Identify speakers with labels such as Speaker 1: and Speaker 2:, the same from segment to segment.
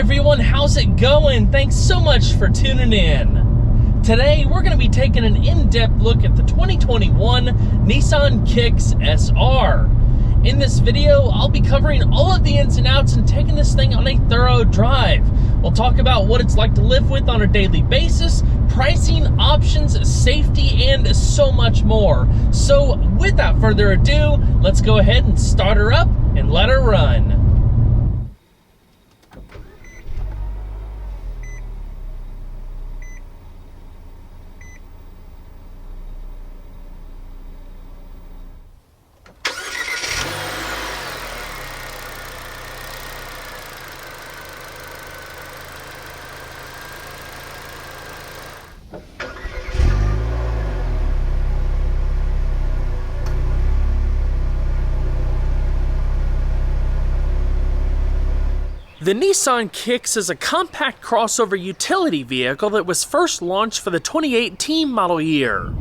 Speaker 1: everyone, how's it going? Thanks so much for tuning in. Today we're going to be taking an in-depth look at the 2021 Nissan Kicks SR. In this video, I'll be covering all of the ins and outs and taking this thing on a thorough drive. We'll talk about what it's like to live with on a daily basis, pricing, options, safety, and so much more. So without further ado, let's go ahead and start her up and let her run. The Nissan Kicks is a compact crossover utility vehicle that was first launched for the 2018 model year.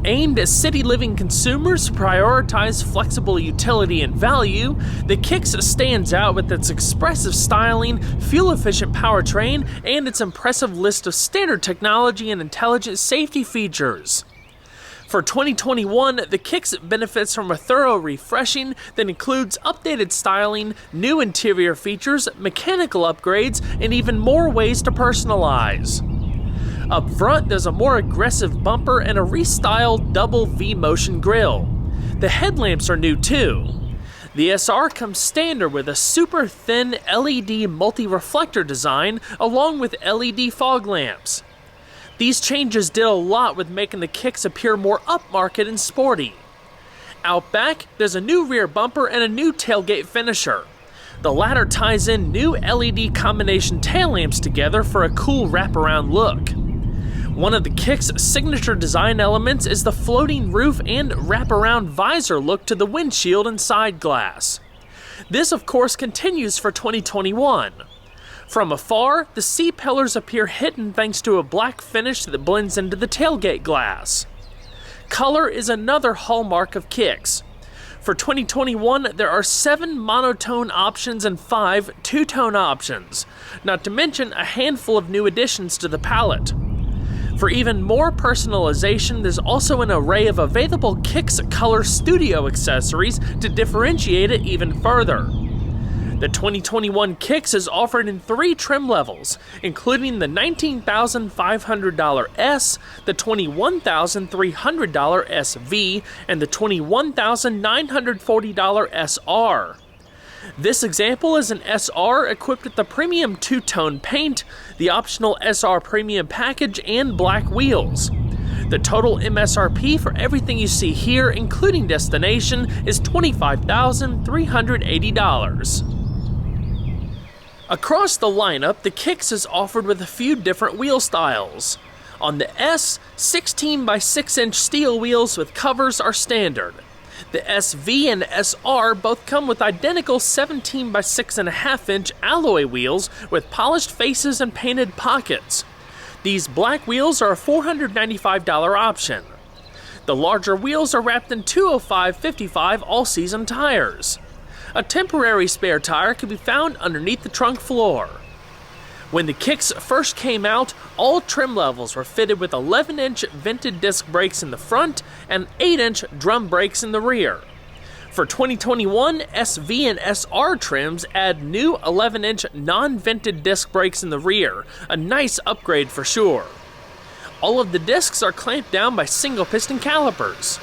Speaker 1: Aimed at city living consumers who prioritize flexible utility and value, the Kicks stands out with its expressive styling, fuel-efficient powertrain, and its impressive list of standard technology and intelligent safety features. For 2021, the Kicks benefits from a thorough refreshing that includes updated styling, new interior features, mechanical upgrades, and even more ways to personalize. Up front, there's a more aggressive bumper and a restyled double V-motion grille. The headlamps are new too. The SR comes standard with a super thin LED multi-reflector design along with LED fog lamps. These changes did a lot with making the Kicks appear more upmarket and sporty. Out back, there's a new rear bumper and a new tailgate finisher. The latter ties in new LED combination tail lamps together for a cool wraparound look. One of the Kicks' signature design elements is the floating roof and wraparound visor look to the windshield and side glass. This, of course, continues for 2021. From afar, the C-pillars appear hidden thanks to a black finish that blends into the tailgate glass. Color is another hallmark of Kicks. For 2021, there are 7 monotone options and 5 two-tone options, not to mention a handful of new additions to the palette. For even more personalization, there's also an array of available Kicks Color Studio accessories to differentiate it even further. The 2021 Kicks is offered in 3 trim levels, including the $19,500 S, the $21,300 SV, and the $21,940 SR. This example is an SR equipped with the premium two-tone paint, the optional SR Premium package, and black wheels. The total MSRP for everything you see here, including destination, is $25,380. Across the lineup, the Kicks is offered with a few different wheel styles. On the S, 16 by 6 inch steel wheels with covers are standard. The SV and SR both come with identical 17 by 6.5 inch alloy wheels with polished faces and painted pockets. These black wheels are a $495 option. The larger wheels are wrapped in 205/55 all-season tires. A temporary spare tire can be found underneath the trunk floor. When the Kicks first came out, all trim levels were fitted with 11-inch vented disc brakes in the front and 8-inch drum brakes in the rear. For 2021, SV and SR trims add new 11-inch non-vented disc brakes in the rear, a nice upgrade for sure. All of the discs are clamped down by single-piston calipers.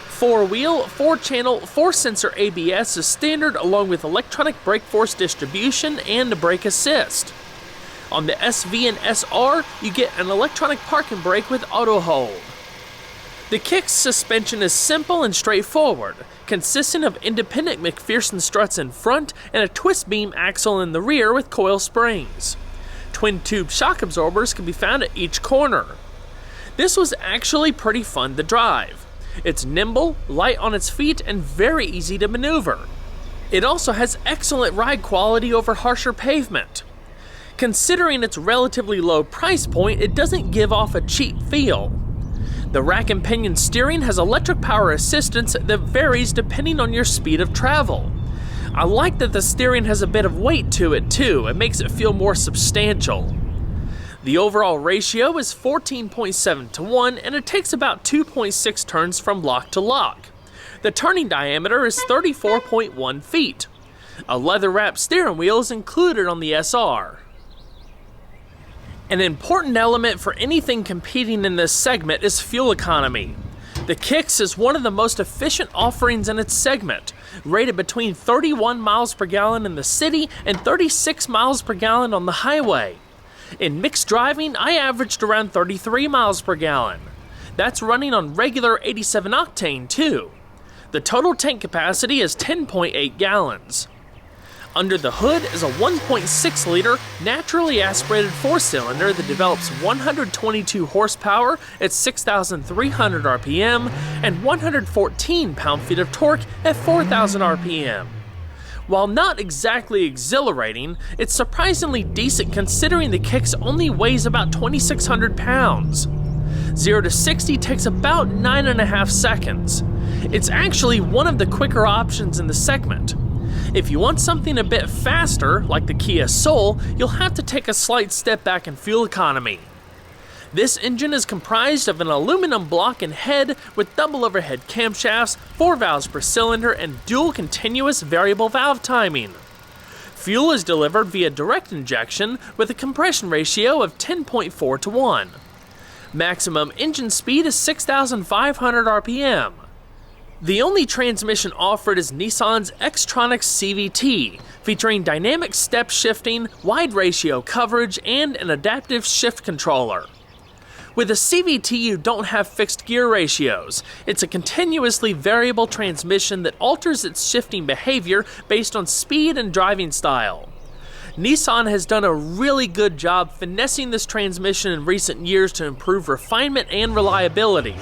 Speaker 1: 4-wheel, 4-channel, 4-sensor ABS is standard along with electronic brake force distribution and brake assist. On the SV and SR, you get an electronic parking brake with auto hold. The Kicks suspension is simple and straightforward, consisting of independent McPherson struts in front and a twist beam axle in the rear with coil springs. Twin-tube shock absorbers can be found at each corner. This was actually pretty fun to drive. It's nimble, light on its feet, and very easy to maneuver. It also has excellent ride quality over harsher pavement. Considering its relatively low price point, it doesn't give off a cheap feel. The rack and pinion steering has electric power assistance that varies depending on your speed of travel. I like that the steering has a bit of weight to it too, it makes it feel more substantial. The overall ratio is 14.7 to 1 and it takes about 2.6 turns from lock to lock. The turning diameter is 34.1 feet. A leather-wrapped steering wheel is included on the SR. An important element for anything competing in this segment is fuel economy. The Kicks is one of the most efficient offerings in its segment, rated between 31 miles per gallon in the city and 36 miles per gallon on the highway. In mixed driving, I averaged around 33 miles per gallon. That's running on regular 87 octane too. The total tank capacity is 10.8 gallons. Under the hood is a 1.6 liter naturally aspirated 4-cylinder that develops 122 horsepower at 6,300 RPM and 114 pound-feet of torque at 4,000 RPM. While not exactly exhilarating, it's surprisingly decent considering the Kicks only weighs about 2,600 pounds. 0 to 60 takes about 9.5 seconds. It's actually one of the quicker options in the segment. If you want something a bit faster, like the Kia Soul, you'll have to take a slight step back in fuel economy. This engine is comprised of an aluminum block and head with double overhead camshafts, 4 valves per cylinder, and dual continuous variable valve timing. Fuel is delivered via direct injection with a compression ratio of 10.4 to 1. Maximum engine speed is 6,500 RPM. The only transmission offered is Nissan's Xtronics CVT, featuring dynamic step shifting, wide ratio coverage, and an adaptive shift controller. With a CVT, you don't have fixed gear ratios. It's a continuously variable transmission that alters its shifting behavior based on speed and driving style. Nissan has done a really good job finessing this transmission in recent years to improve refinement and reliability.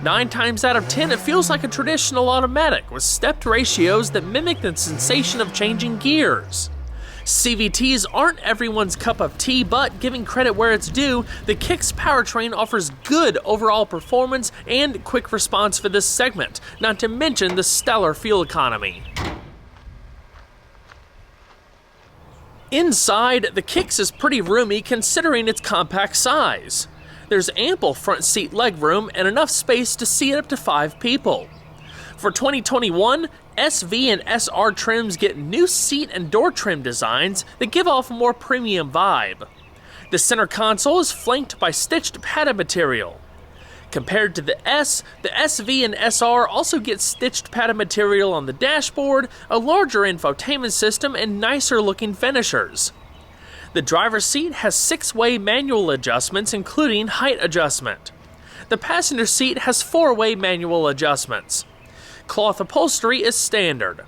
Speaker 1: 9 times out of 10, it feels like a traditional automatic with stepped ratios that mimic the sensation of changing gears. CVTs aren't everyone's cup of tea, but giving credit where it's due, the Kicks powertrain offers good overall performance and quick response for this segment, not to mention the stellar fuel economy. Inside, the Kicks is pretty roomy considering its compact size. There's ample front seat legroom and enough space to seat up to 5 people. For 2021, SV and SR trims get new seat and door trim designs that give off a more premium vibe. The center console is flanked by stitched padded material. Compared to the S, the SV and SR also get stitched padded material on the dashboard, a larger infotainment system, and nicer looking finishers. The driver's seat has 6-way manual adjustments, including height adjustment. The passenger seat has 4-way manual adjustments. Cloth upholstery is standard.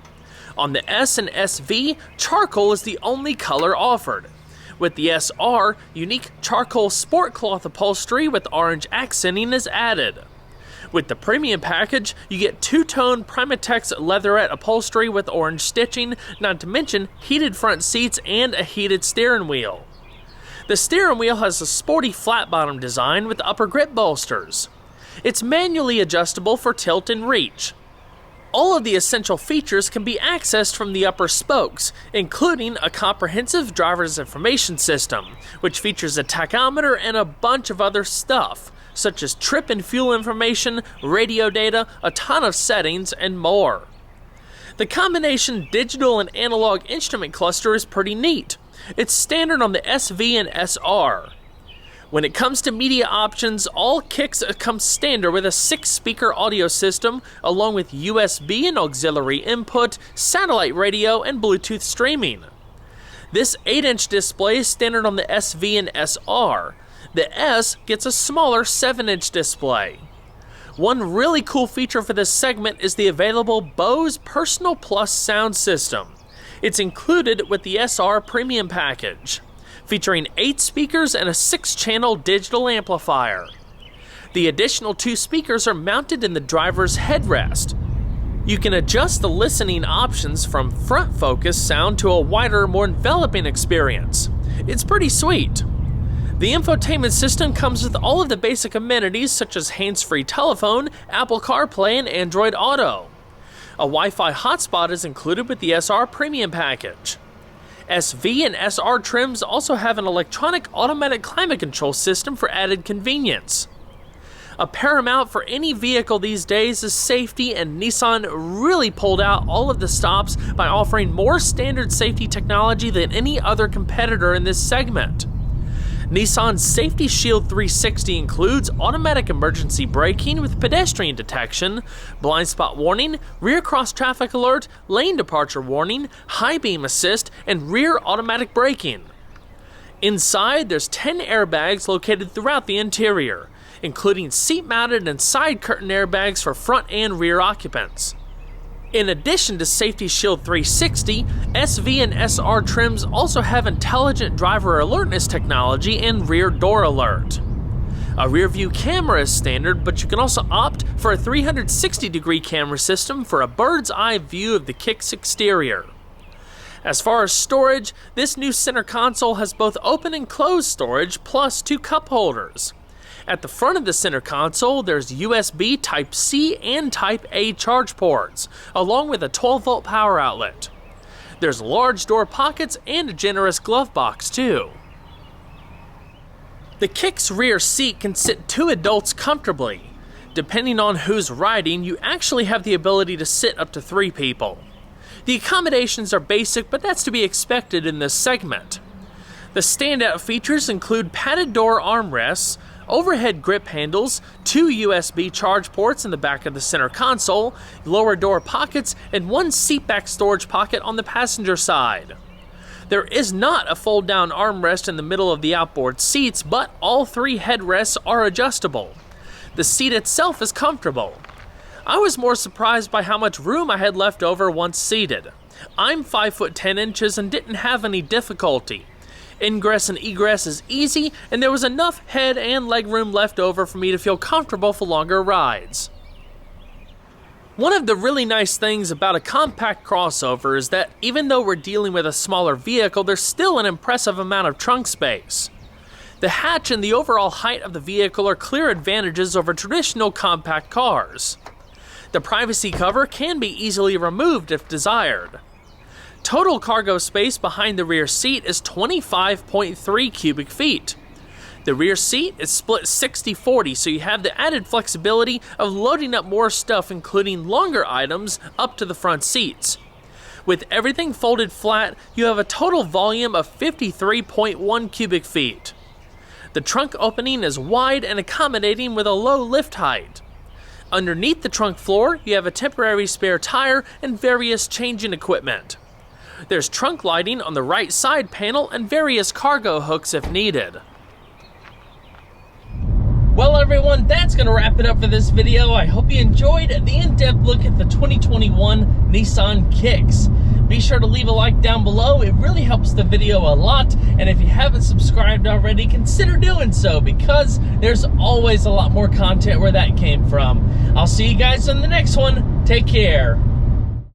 Speaker 1: On the S and SV, charcoal is the only color offered. With the SR, unique charcoal sport cloth upholstery with orange accenting is added. With the premium package, you get 2-tone Primatex leatherette upholstery with orange stitching, not to mention heated front seats and a heated steering wheel. The steering wheel has a sporty flat-bottom design with upper grip bolsters. It's manually adjustable for tilt and reach. All of the essential features can be accessed from the upper spokes, including a comprehensive driver's information system, which features a tachometer and a bunch of other stuff, such as trip and fuel information, radio data, a ton of settings, and more. The combination digital and analog instrument cluster is pretty neat. It's standard on the SV and SR. When it comes to media options, all Kicks come standard with a 6-speaker audio system, along with USB and auxiliary input, satellite radio, and Bluetooth streaming. This 8-inch display is standard on the SV and SR. The S gets a smaller 7-inch display. One really cool feature for this segment is the available Bose Personal Plus sound system. It's included with the SR Premium package, featuring 8 speakers and a 6-channel digital amplifier. The additional 2 speakers are mounted in the driver's headrest. You can adjust the listening options from front focus sound to a wider, more enveloping experience. It's pretty sweet. The infotainment system comes with all of the basic amenities such as hands-free telephone, Apple CarPlay, and Android Auto. A Wi-Fi hotspot is included with the SR Premium package. SV and SR trims also have an electronic automatic climate control system for added convenience. A paramount for any vehicle these days is safety, and Nissan really pulled out all of the stops by offering more standard safety technology than any other competitor in this segment. Nissan's Safety Shield 360 includes automatic emergency braking with pedestrian detection, blind spot warning, rear cross traffic alert, lane departure warning, high beam assist, and rear automatic braking. Inside, there's 10 airbags located throughout the interior, including seat-mounted and side curtain airbags for front and rear occupants. In addition to Safety Shield 360, SV and SR trims also have intelligent driver alertness technology and rear door alert. A rear view camera is standard, but you can also opt for a 360-degree camera system for a bird's eye view of the Kicks exterior. As far as storage, this new center console has both open and closed storage, plus 2 cup holders. At the front of the center console, there's USB Type-C and Type-A charge ports, along with a 12-volt power outlet. There's large door pockets and a generous glove box, too. The Kicks rear seat can sit 2 adults comfortably. Depending on who's riding, you actually have the ability to sit up to 3 people. The accommodations are basic, but that's to be expected in this segment. The standout features include padded door armrests, overhead grip handles, 2 USB charge ports in the back of the center console, lower door pockets, and 1 seatback storage pocket on the passenger side. There is not a fold-down armrest in the middle of the outboard seats, but all 3 headrests are adjustable. The seat itself is comfortable. I was more surprised by how much room I had left over once seated. I'm 5'10" and didn't have any difficulty. Ingress and egress is easy, and there was enough head and leg room left over for me to feel comfortable for longer rides. One of the really nice things about a compact crossover is that even though we're dealing with a smaller vehicle, there's still an impressive amount of trunk space. The hatch and the overall height of the vehicle are clear advantages over traditional compact cars. The privacy cover can be easily removed if desired. Total cargo space behind the rear seat is 25.3 cubic feet. The rear seat is split 60-40, so you have the added flexibility of loading up more stuff, including longer items, up to the front seats. With everything folded flat, you have a total volume of 53.1 cubic feet. The trunk opening is wide and accommodating with a low lift height. Underneath the trunk floor, you have a temporary spare tire and various changing equipment. There's trunk lighting on the right side panel and various cargo hooks if needed. Well everyone, that's going to wrap it up for this video. I hope you enjoyed the in-depth look at the 2021 Nissan Kicks. Be sure to leave a like down below, it really helps the video a lot, and if you haven't subscribed already, consider doing so, because there's always a lot more content where that came from. I'll see you guys in the next one. Take care.